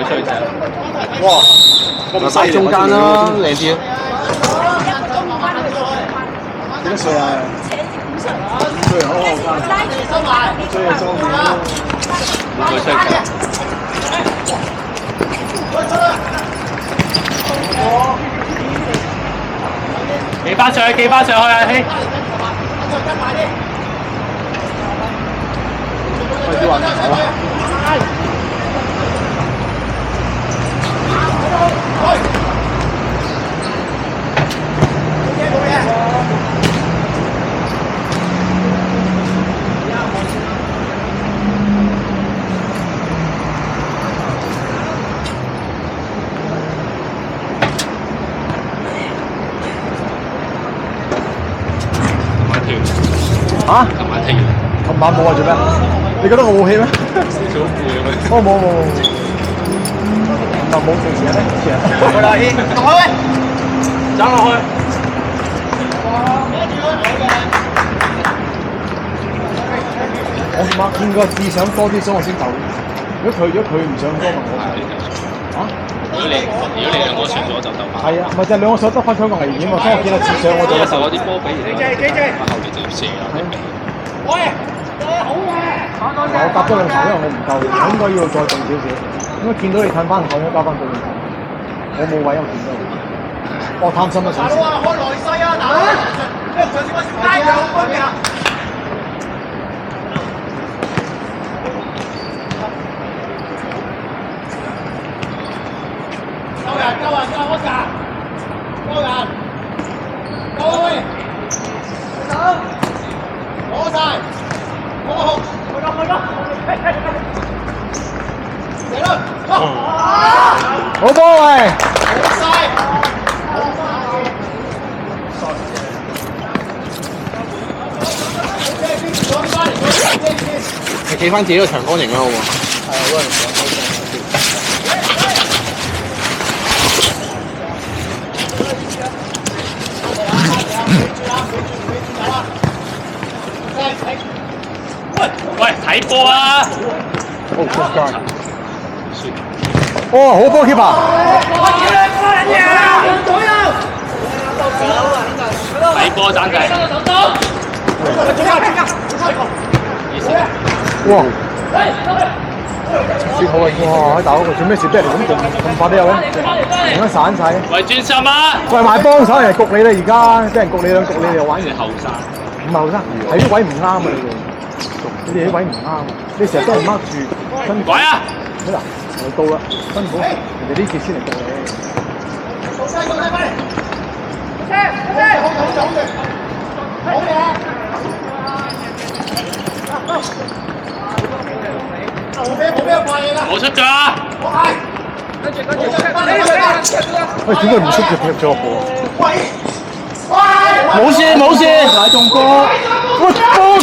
會衰仔。哇！咁細中間啦，靚啲。幾多歲啊？5歲，好後生。5歲就裝面啦。會唔會衰仔？企翻上去，企翻上去啊！希。快啲話唔好啊！嚇？琴晚踢完。琴晚冇啊？做咩？你覺得我冇氣咩？少少攰咁樣。哦，冇。琴晚冇做嘢咧，成日。過嚟，落去喂，走落去。我媽見個智想多啲，所以我先鬥。如果佢唔想多，咪我嚇？如果你兩個上咗就鬥翻。係啊，咪就係兩個手得分佢個危險啊！所以我見到智想我就有時候嗰啲波比然後後嚟就要射啦。我搭咗兩球，因為我唔夠，我應該要再動少少。應該見到你褪翻後，應該交翻對面球。我冇位，我見到。我貪心啊！上次。開內勢啊！嗱，因為上次我先拉嘅好分嘅。好波喂！你企翻自己個長方形啦，好唔好？係啊，嗰陣時喂，睇波啊！哦，出界。哦，好波 keeper。睇波盞仔。哇！切好啊！哇！大佬佢做咩事俾人咁快都有嘅？突然間散晒。喂，專心啊！喂，埋幫手人焗你啦！而家俾人焗你兩焗你又玩完。後生。唔係後生，係啲位唔啱啊！你哋啲位唔啱，你成日都係掹住辛苦。喂啊！嗱，又到啦，辛苦，人哋呢節先嚟焗你。冇出咗啊！喂，點解唔識就踢咗個波？冇事冇事，買中波！我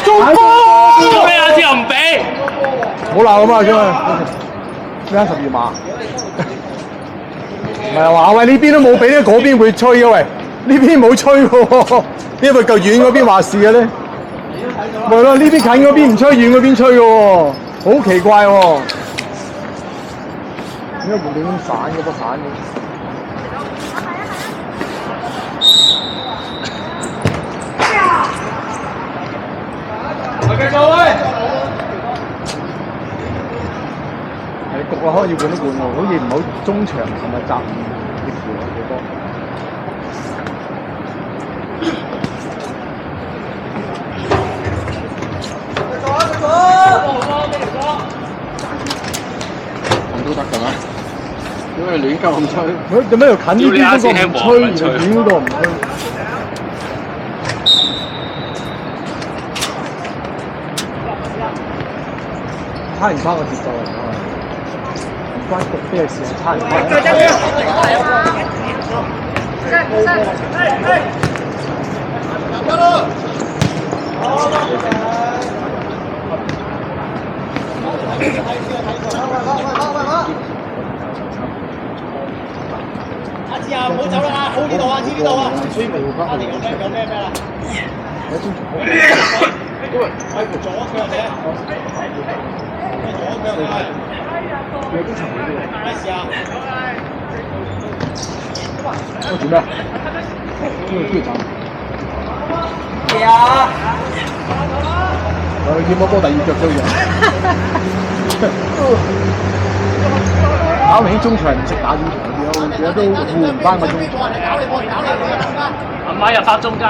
中波！做咩啊？又唔俾？冇鬧啊嘛，啫嘛。咩12碼？唔係話喂，呢邊都冇俾咧，嗰邊會吹嘅喂，呢邊冇吹喎，因為夠遠嗰邊話事嘅咧。咪咯，呢邊近嗰邊唔吹，遠嗰邊吹嘅喎，好奇怪喎。點解會咁散嘅波散嘅？繼續喂！係焗啦，可能要換一換喎，好似唔好中場同埋閘熱乎嘅波。咁都得㗎咩？點解亂鳩咁吹？佢做咩又近呢邊嗰個唔吹，然後遠嗰個唔吹？差唔多個節奏嚟講，唔關焗啲嘅事，係差唔多。阿志啊，唔好走啦，好呢度啊，知呢度啊。所以咪要翻去。有咩啦？有中場。因為喺左腳嘅。左腳嘅。你經常會呢個。做咩？呢個走。咩啊？我見波波第二腳追嘅。搞明顯中場唔識打中場嗰啲咯，而家都換唔翻個中場。阿媽入翻中間。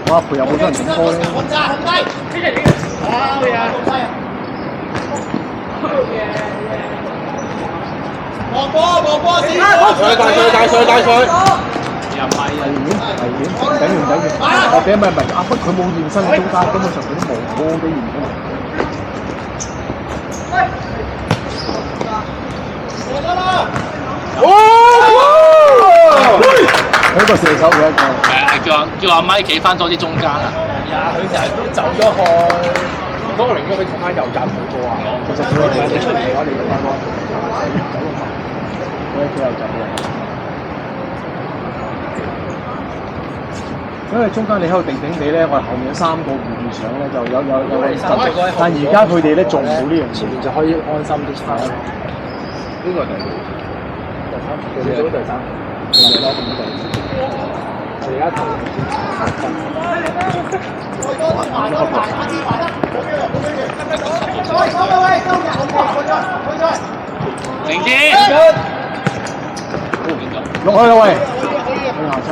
哇！陪有冇多人整波咧？大水！入咪啊！危險！頂完！我俾咪阿輝佢冇現身喺中間，根本上佢都冇俾現身。一個射手嘅一個。叫阿咪企翻多啲中間啊！佢成日都走咗去，多寧應該同翻右閘好多啊！其實佢係出嚟嘅話，你要翻波，佢又走嘅。因為中間你喺度定地咧，我哋後面有3個護住上咧，就有但而家佢哋咧做唔到呢樣嘢，前面就可以安心啲踩。呢個第最早第三，第啦，我而家投靜啲。落去啦喂！去下周。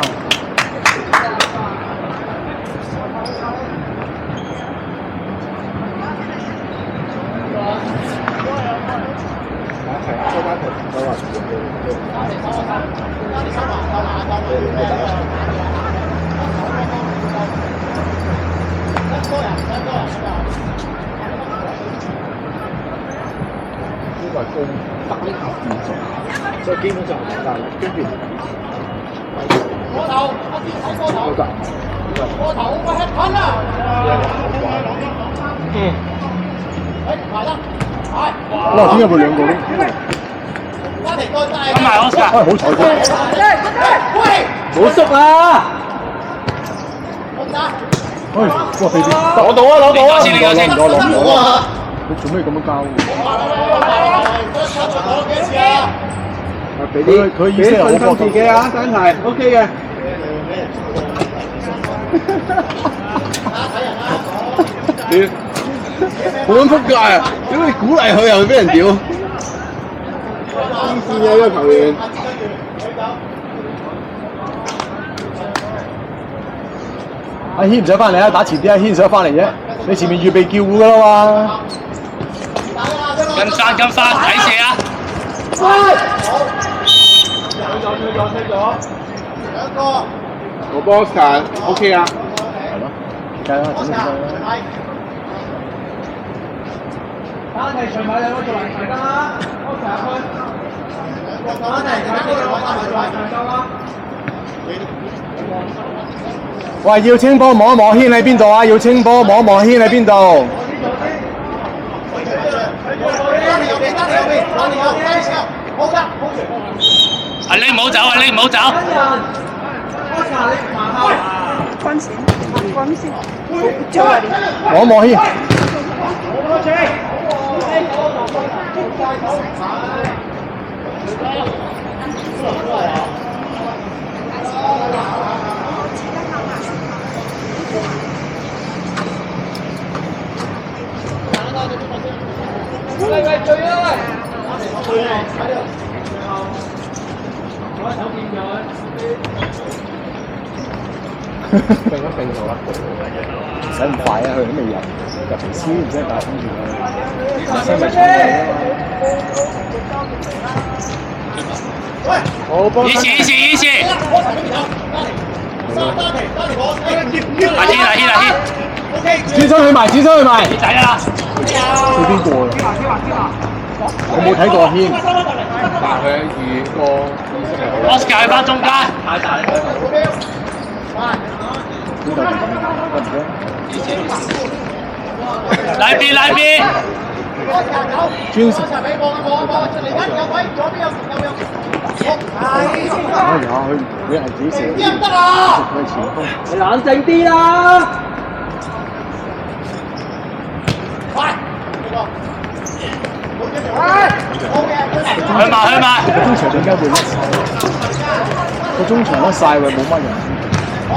呢個係攻打呢下變咗，所以基本上係簡單。跟住哇！點解會兩個咧？咁埋 Oscar。好彩啫！冇縮啊！哇！肥啲，攞到啊！攞到啊！攞唔到啊！你做咩咁樣交？俾啲佢意思係好自己啊，真係 OK 嘅。你好撚撲街啊！點解鼓勵佢又俾人屌？黐線嘅呢個球員。阿軒唔使翻嚟啊，打前啲阿軒想翻嚟啫。你前面預備叫糊噶啦嘛。跟翻，睇射啊！我幫 Oscar OK 啊。係咯，計啦，整啦。單係除埋兩個做籃球得啦，我成日去。單係揀嗰兩個單係做籃球啦。喂，要清波摸一摸軒喺邊度啊？要清波摸一摸軒喺邊度？阿你唔好走，你唔好走。關線，摸一摸軒。並咗並咗啦，唔使咁快啊，佢都未入皮先，唔使打風住佢。新咪出嚟啊！我幫以前。阿軒，轉身去埋，仔啊！佢邊個啊？我冇睇過阿軒。但係佢預個意識係好。 Oscar 喺翻中間，太大啦！邊度嚟？得唔得？拉邊！轉身。哎呀，佢係幾時？佢係前鋒。你冷靜啲啦！去埋。個中場點解會甩晒？個中場甩晒喎，冇乜人。好。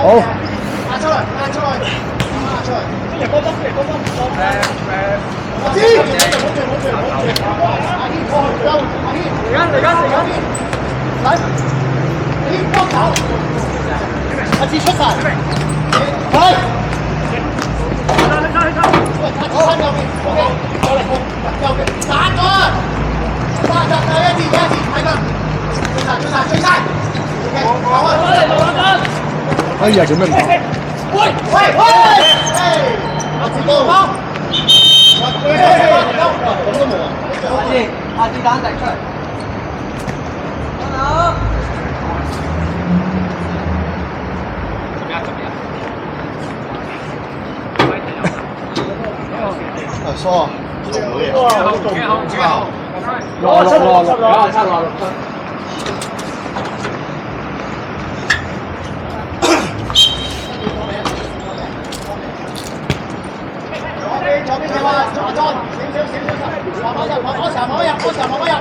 阿志出晒，去。散咗，三十一字，睇佢，追晒。哎呀，做咩唔打？喂！阿志高，咁都冇啊！阿志彈出嚟。疏啊，做唔到嘢。落，差落。左邊嘅話，左，少，慢慢入，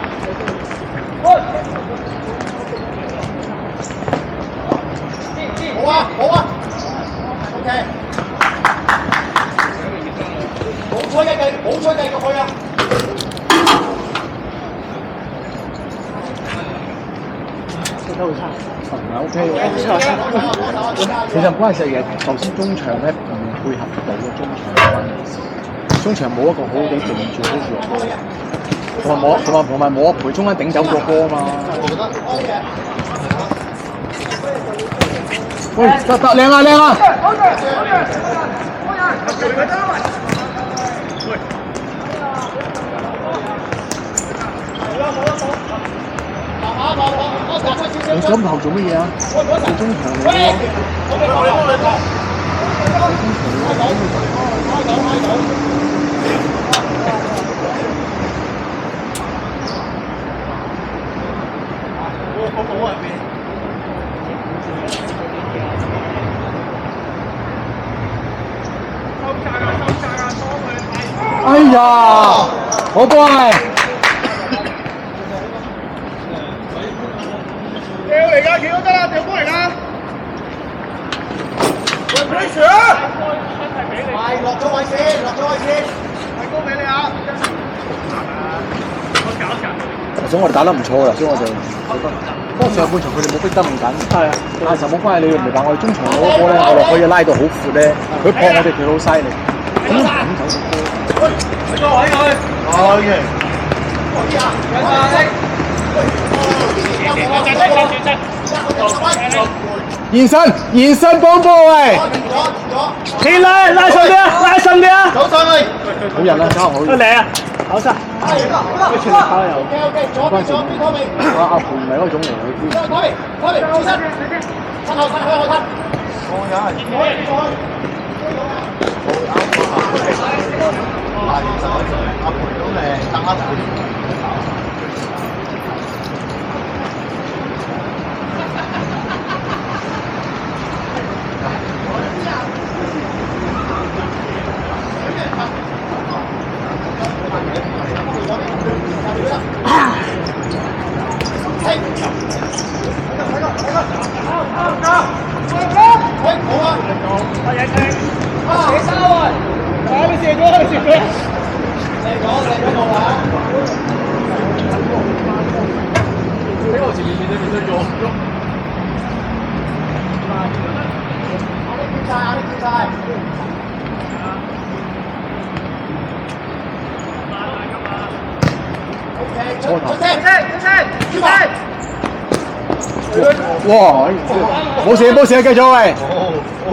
好啊 ，OK。冇吹繼續去啊！都好差，唔係 OK 喎。其實唔關事嘅，頭先中場咧唔配合到嘅中場關係，中場冇一個好好地定住好住個波，同埋冇一陪中間頂走個波啊嘛。喂，得靚啊！你咁後做乜嘢啊？你中場嚟喎。哎呀，好波啊！跳都得啦，掉波嚟㗎。快落咗位先，係高俾你啊！頭先我哋打得唔錯㗎，所以我哋不過上半場佢哋冇逼得咁緊。係啊，但係就冇關係，你明白我哋中場嗰個波咧，我哋可以拉到好闊咧，佢破我哋佢好犀利。咁走波。呢個位佢。OK。延伸幫波喂！起拉上啲啊！走上去。好人啦，搞好。嚟啊！好晒。全力跑又。關鍵。阿培唔係嗰種嚟嘅。睇嚟，起身。向後褪。阿培都等阿培。哇！冇事，繼續喂。好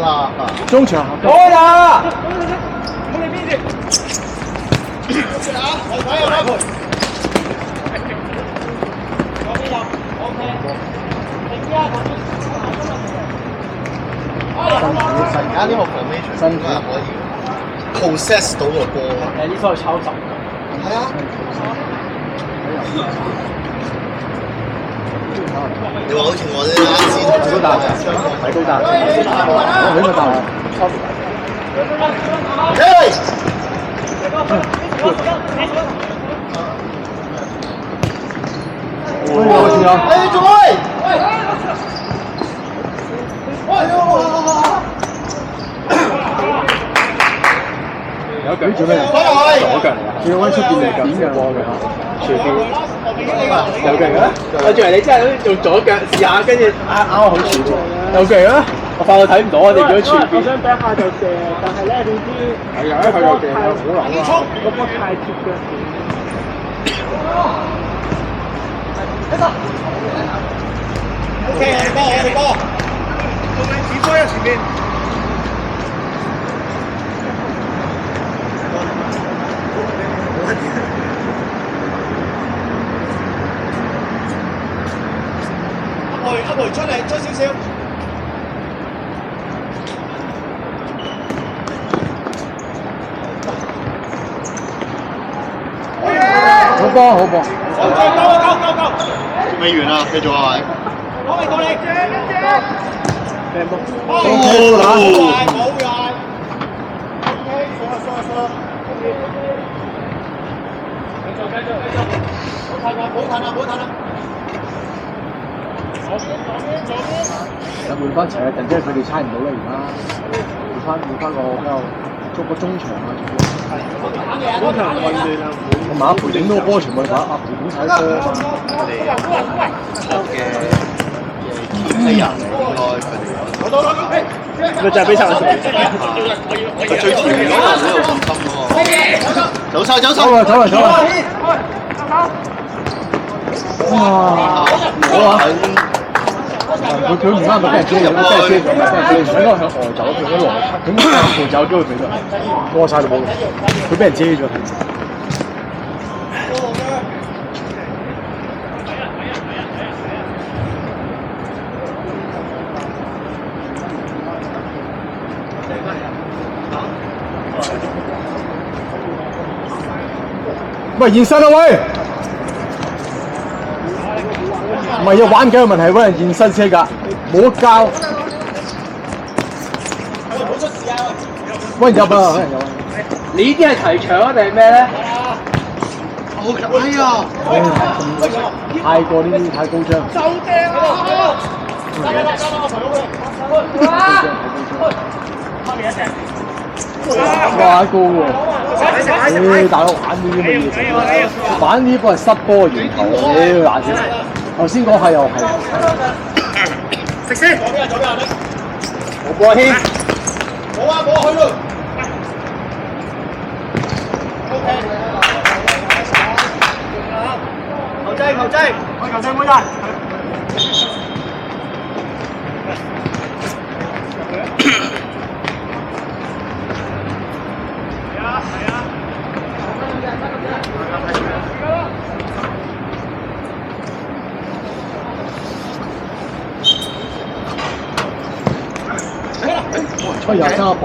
啦，中場合好啦。而家呢個 formation 身體可以 possess 到個波。誒呢個係抄襲。係啊。你話好似我啲啱先睇到達，我俾佢達。我先啊！哎，注意！有腳做咩？左腳嚟啊！要揾出邊嚟點嘅波嘅嚇，隨便有腳嘅。我以為你真係用左腳試下，跟住啱好傳咗。有腳啊！我發覺睇唔到啊！你如果傳邊？我想第一下就射，但係咧點知係啊！佢有腳好流啊！個波太貼腳線。OK，我哋波。指揮啊前面。一回出嚟，出少少。好波，好波。夠！未完啊，繼續啊，到你。病波。冇人。OK，上。唔好褪啦。換翻齊啊！陣即係佢哋猜唔到啦，而家換翻個比較捉個中場啊，好強混亂啊！同埋阿培整到個波全部打阿培點睇波？係人嚟應該佢哋咪就係俾晒我做。佢最前面嗰個好有信心喎。走晒！走啦！哇！好啊！佢唔啱咪俾人遮，有啲真係遮唔應該向外走，佢嗰來咁後走機會俾佢，過晒就冇用，佢俾人遮咗。喂，現身啊喂！唔係要玩嘅問題，揾人現身先㗎，冇得交。喂，入啊！你呢啲係提搶定係咩咧？哎呀！太過呢啲太高張。就掟啊！哇，高喎！大佬玩呢啲乜嘢？玩呢波係失波源頭，嗱先。頭先講係又係。食先。冇波添。冇啊，去咯。球制，球制冇晒。又爭一步。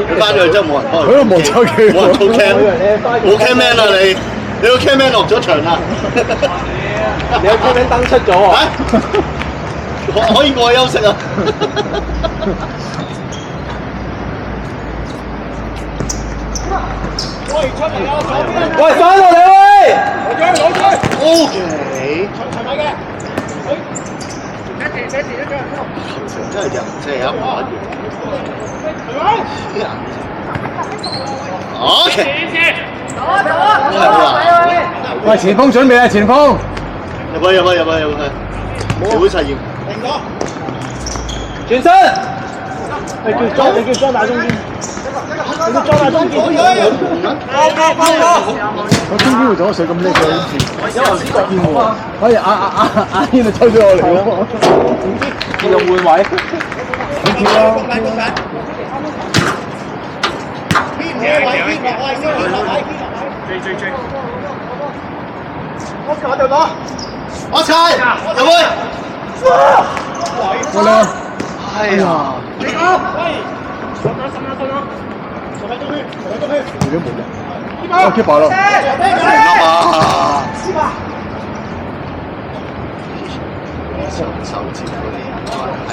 佢翻咗去真係冇人開。佢都望走佢。冇人套 cam，冇 camman 啊你！你個 camman 落咗場啦。你有 camman 登出咗啊？可以過去休息啊！喂，翻落嚟喂！O.K. 真係人真係一玩！O.K. 喂，前鋒準備啊，前鋒！入去！小會實驗。轉身！你叫裝打中堅。你叫裝打中堅。我中堅會做咗水咁叻嘅呢次，有頭先見喎，可以阿軒就抽咗我嚟咯，自動換位，點跳啊？追！我踩入去！我啦，哎呀！你都冇人，我 keep 把咯。啱啊！手指嗰啲，係。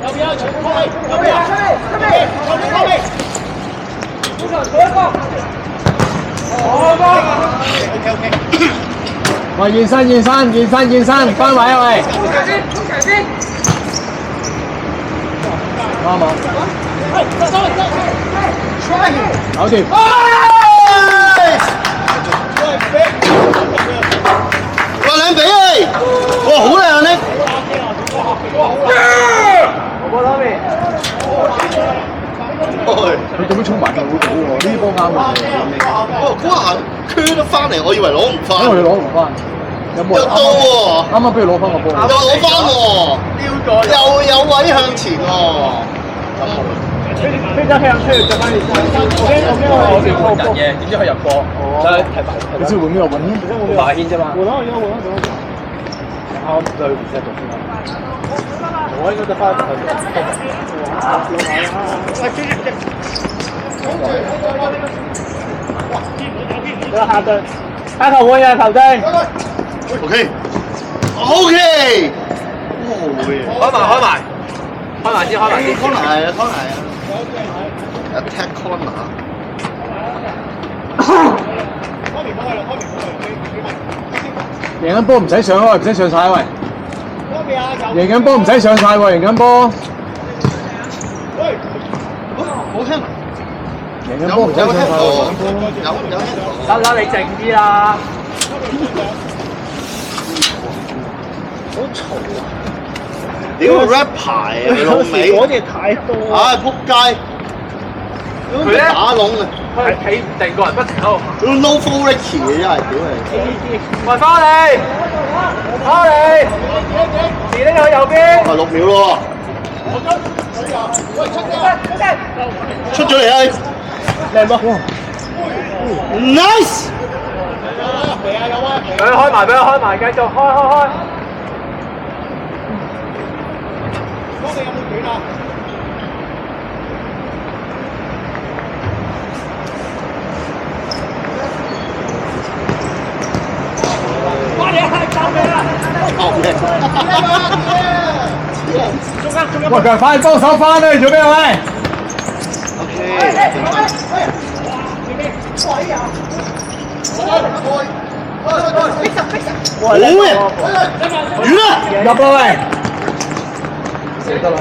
右邊啊，右邊啊，出嚟，喂，現身，翻位啊喂！啱冇？搞掂！哇，靚比啊！哇，好靚啊！佢咁樣衝埋就會到喎，呢波啱嘅。哦，嗰下區得翻嚟，我以為攞唔翻。因為你攞唔翻，有冇？又到喎！啱啱俾佢攞翻個波。又攞翻喎！又有位向前喎！飛咗向出就翻嚟。我哋換人嘅，點知佢入波？所以係埋。你知換邊個換？馬軒啫嘛。換啦，啱就唔使做先啦。我應該得翻去。下隊，下球換人球證。OK，開埋先，corner 係啊，attack corner。贏緊波唔使上喎，唔使上晒喂。贏緊波唔使上晒喎，贏緊波。好聽。贏緊波唔使上晒喎。有。得啦，你靜啲啦。好嘈啊！屌 rap 牌啊，你老味！嗰嘢太多。唉，仆街！佢咧打窿啊！佢係企唔定，個人不停喺度行。佢 no full Ricky 嘅真係，屌你！喂，翻嚟，遲啲去右邊。6秒咯出咗嚟啊！靚波 ，nice！ 俾佢開埋，繼續開。喂，佢快幫手翻啦，你做咩喂？OK。好嘅，遠啦，入啦喂！得啦。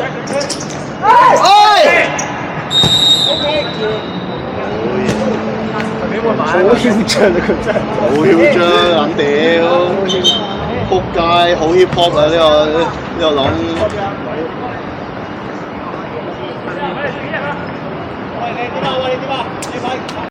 哎！好囂張啊佢真係。好囂張，撚屌！仆街，好 hip hop 啊呢個籠。